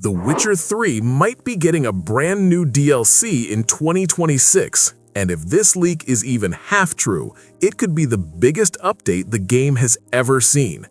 The Witcher 3 might be getting a brand new DLC in 2026, and if this leak is even half true, it could be the biggest update the game has ever seen.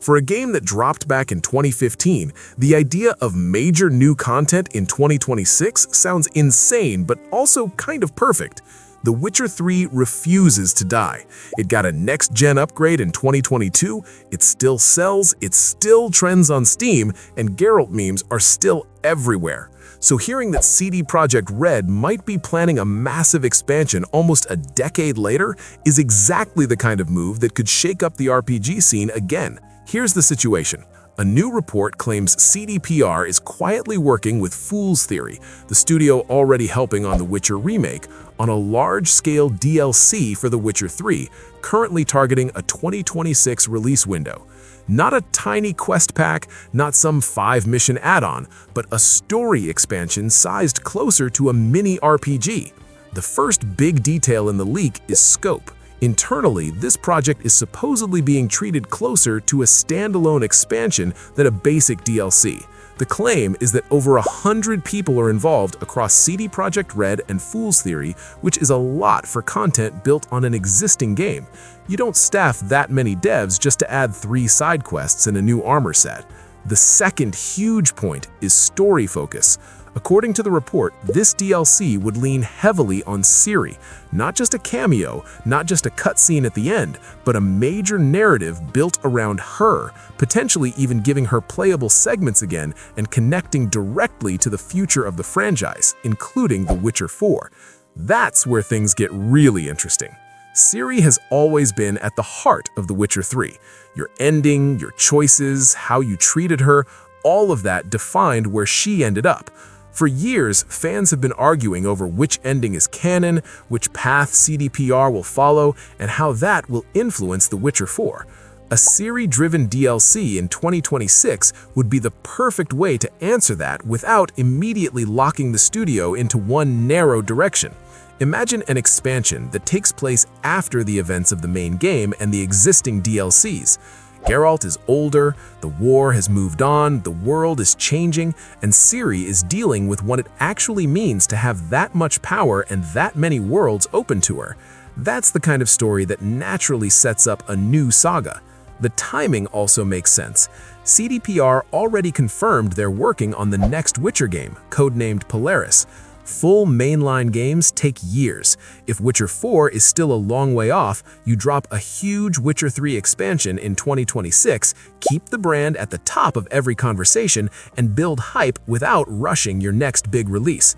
For a game that dropped back in 2015, the idea of major new content in 2026 sounds insane, but also kind of perfect. The Witcher 3 refuses to die. It got a next-gen upgrade in 2022, it still sells, it still trends on Steam, and Geralt memes are still everywhere. So hearing that CD Projekt Red might be planning a massive expansion almost a decade later is exactly the kind of move that could shake up the RPG scene again. Here's the situation. A new report claims CDPR is quietly working with Fool's Theory, the studio already helping on The Witcher remake, on a large-scale DLC for The Witcher 3, currently targeting a 2026 release window. Not a tiny quest pack, not some 5-mission add-on, but a story expansion sized closer to a mini RPG. The first big detail in the leak is scope. Internally, this project is supposedly being treated closer to a standalone expansion than a basic DLC. The claim is that over 100 people are involved across CD Projekt Red and Fool's Theory, which is a lot for content built on an existing game. You don't staff that many devs just to add 3 side quests and a new armor set. The second huge point is story focus. According to the report, this DLC would lean heavily on Ciri, not just a cameo, not just a cutscene at the end, but a major narrative built around her, potentially even giving her playable segments again and connecting directly to the future of the franchise, including The Witcher 4. That's where things get really interesting. Ciri has always been at the heart of The Witcher 3. Your ending, your choices, how you treated her, all of that defined where she ended up. For years, fans have been arguing over which ending is canon, which path CDPR will follow, and how that will influence The Witcher 4. A Ciri-driven DLC in 2026 would be the perfect way to answer that without immediately locking the studio into one narrow direction. Imagine an expansion that takes place after the events of the main game and the existing DLCs. Geralt is older, the war has moved on, the world is changing, and Ciri is dealing with what it actually means to have that much power and that many worlds open to her. That's the kind of story that naturally sets up a new saga. The timing also makes sense. CDPR already confirmed they're working on the next Witcher game, codenamed Polaris. Full mainline games take years. If Witcher 4 is still a long way off, you drop a huge Witcher 3 expansion in 2026, keep the brand at the top of every conversation, and build hype without rushing your next big release.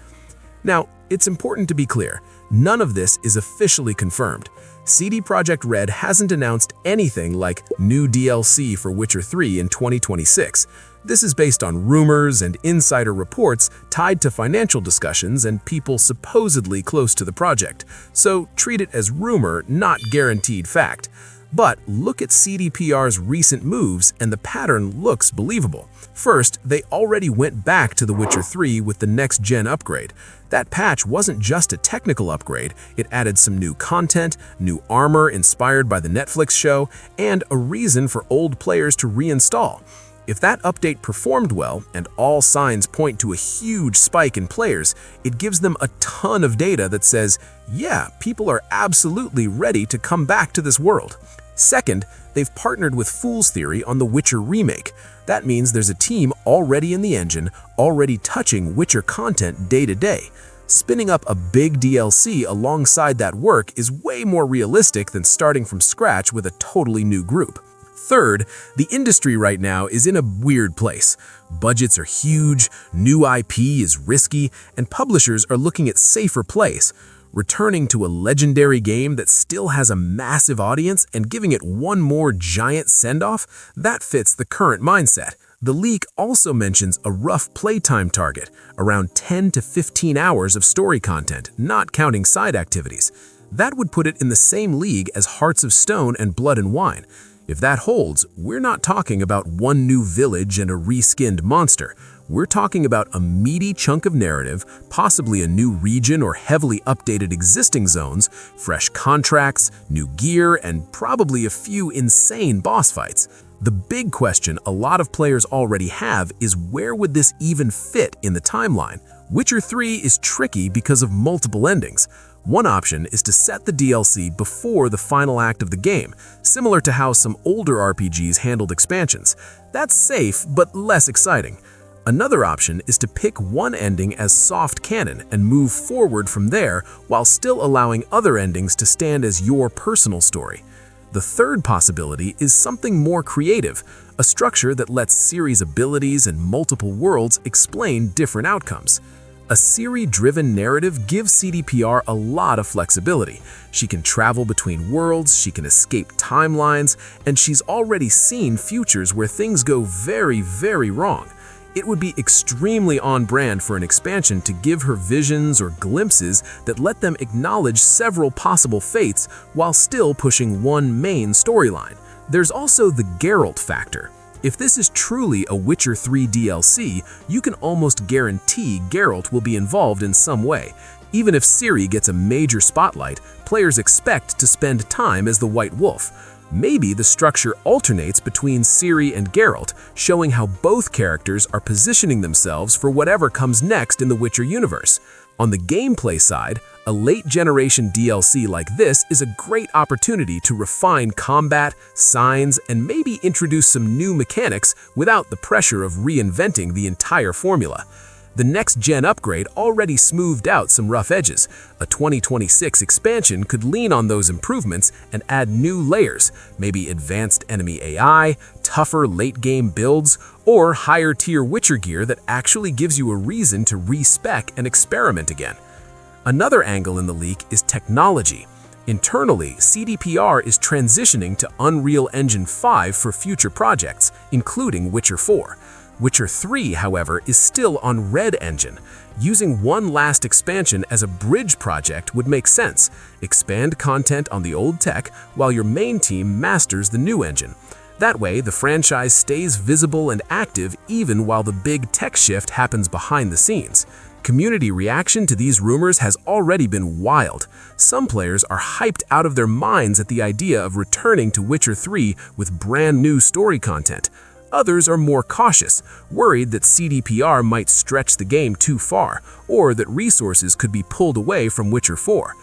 Now, it's important to be clear, none of this is officially confirmed. CD Projekt Red hasn't announced anything like new DLC for Witcher 3 in 2026. This is based on rumors and insider reports tied to financial discussions and people supposedly close to the project, so treat it as rumor, not guaranteed fact. But look at CDPR's recent moves and the pattern looks believable. First, they already went back to The Witcher 3 with the next-gen upgrade. That patch wasn't just a technical upgrade, it added some new content, new armor inspired by the Netflix show, and a reason for old players to reinstall. If that update performed well, and all signs point to a huge spike in players, it gives them a ton of data that says, yeah, people are absolutely ready to come back to this world. Second, they've partnered with Fool's Theory on the Witcher remake. That means there's a team already in the engine, already touching Witcher content day to day. Spinning up a big DLC alongside that work is way more realistic than starting from scratch with a totally new group. Third, the industry right now is in a weird place. Budgets are huge, new IP is risky, and publishers are looking at safer plays. Returning to a legendary game that still has a massive audience and giving it one more giant send-off, that fits the current mindset. The leak also mentions a rough playtime target, around 10 to 15 hours of story content, not counting side activities. That would put it in the same league as Hearts of Stone and Blood and Wine. If that holds, we're not talking about one new village and a reskinned monster. We're talking about a meaty chunk of narrative, possibly a new region or heavily updated existing zones, fresh contracts, new gear, and probably a few insane boss fights. The big question a lot of players already have is where would this even fit in the timeline? Witcher 3 is tricky because of multiple endings. One option is to set the DLC before the final act of the game, similar to how some older RPGs handled expansions. That's safe, but less exciting. Another option is to pick one ending as soft canon and move forward from there while still allowing other endings to stand as your personal story. The third possibility is something more creative, a structure that lets Ciri's abilities and multiple worlds explain different outcomes. A Ciri-driven narrative gives CDPR a lot of flexibility. She can travel between worlds, she can escape timelines, and she's already seen futures where things go very, very wrong. It would be extremely on-brand for an expansion to give her visions or glimpses that let them acknowledge several possible fates while still pushing one main storyline. There's also the Geralt factor. If this is truly a Witcher 3 DLC, you can almost guarantee Geralt will be involved in some way. Even if Ciri gets a major spotlight, players expect to spend time as the White Wolf. Maybe the structure alternates between Ciri and Geralt, showing how both characters are positioning themselves for whatever comes next in the Witcher universe. On the gameplay side, a late-generation DLC like this is a great opportunity to refine combat, signs, and maybe introduce some new mechanics without the pressure of reinventing the entire formula. The next-gen upgrade already smoothed out some rough edges. A 2026 expansion could lean on those improvements and add new layers, maybe advanced enemy AI, tougher late-game builds, or higher-tier Witcher gear that actually gives you a reason to respec and experiment again. Another angle in the leak is technology. Internally, CDPR is transitioning to Unreal Engine 5 for future projects, including Witcher 4. Witcher 3, however, is still on Red Engine. Using one last expansion as a bridge project would make sense. Expand content on the old tech while your main team masters the new engine. That way, the franchise stays visible and active even while the big tech shift happens behind the scenes. Community reaction to these rumors has already been wild. Some players are hyped out of their minds at the idea of returning to Witcher 3 with brand new story content. Others are more cautious, worried that CDPR might stretch the game too far, or that resources could be pulled away from Witcher 4.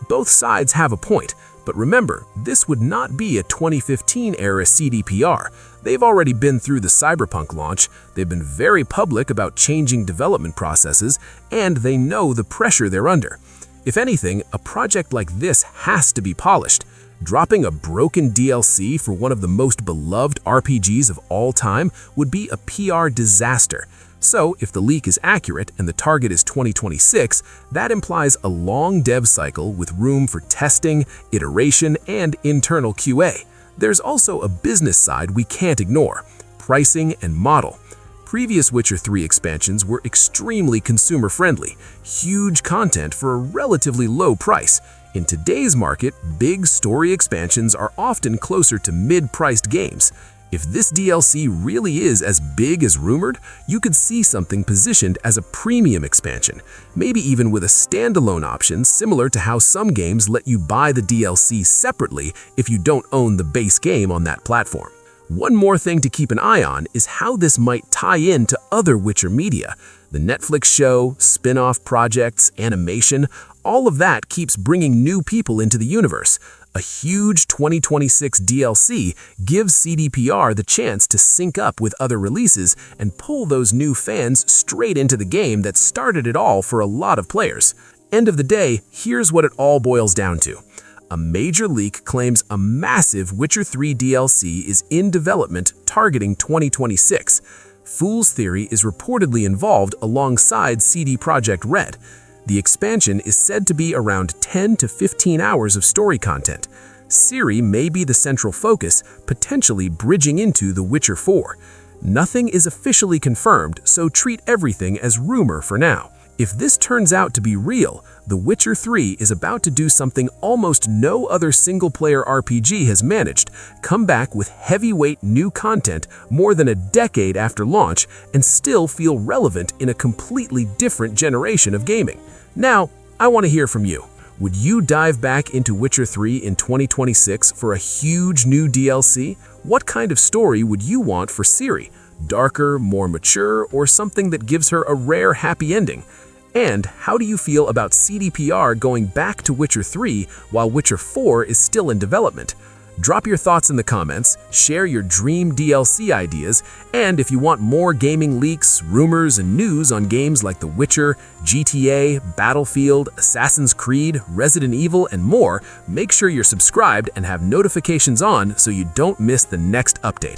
Both sides have a point, but remember, this would not be a 2015-era CDPR. They've already been through the Cyberpunk launch, they've been very public about changing development processes, and they know the pressure they're under. If anything, a project like this has to be polished. Dropping a broken DLC for one of the most beloved RPGs of all time would be a PR disaster. So, if the leak is accurate and the target is 2026, that implies a long dev cycle with room for testing, iteration, and internal QA. There's also a business side we can't ignore: pricing and model. Previous Witcher 3 expansions were extremely consumer-friendly, huge content for a relatively low price. In today's market, big story expansions are often closer to mid-priced games. If this DLC really is as big as rumored, you could see something positioned as a premium expansion, maybe even with a standalone option similar to how some games let you buy the DLC separately if you don't own the base game on that platform. One more thing to keep an eye on is how this might tie in to other Witcher media. The Netflix show, spin-off projects, animation, all of that keeps bringing new people into the universe. A huge 2026 DLC gives CDPR the chance to sync up with other releases and pull those new fans straight into the game that started it all for a lot of players. End of the day, here's what it all boils down to. A major leak claims a massive Witcher 3 DLC is in development targeting 2026. Fool's Theory is reportedly involved alongside CD Projekt Red. The expansion is said to be around 10 to 15 hours of story content. Ciri may be the central focus, potentially bridging into The Witcher 4. Nothing is officially confirmed, so treat everything as rumor for now. If this turns out to be real, The Witcher 3 is about to do something almost no other single-player RPG has managed: come back with heavyweight new content more than a decade after launch and still feel relevant in a completely different generation of gaming. Now, I want to hear from you. Would you dive back into Witcher 3 in 2026 for a huge new DLC? What kind of story would you want for Ciri? Darker, more mature, or something that gives her a rare happy ending? And how do you feel about CDPR going back to Witcher 3 while Witcher 4 is still in development? Drop your thoughts in the comments, share your dream DLC ideas, and if you want more gaming leaks, rumors, and news on games like The Witcher, GTA, Battlefield, Assassin's Creed, Resident Evil, and more, make sure you're subscribed and have notifications on so you don't miss the next update.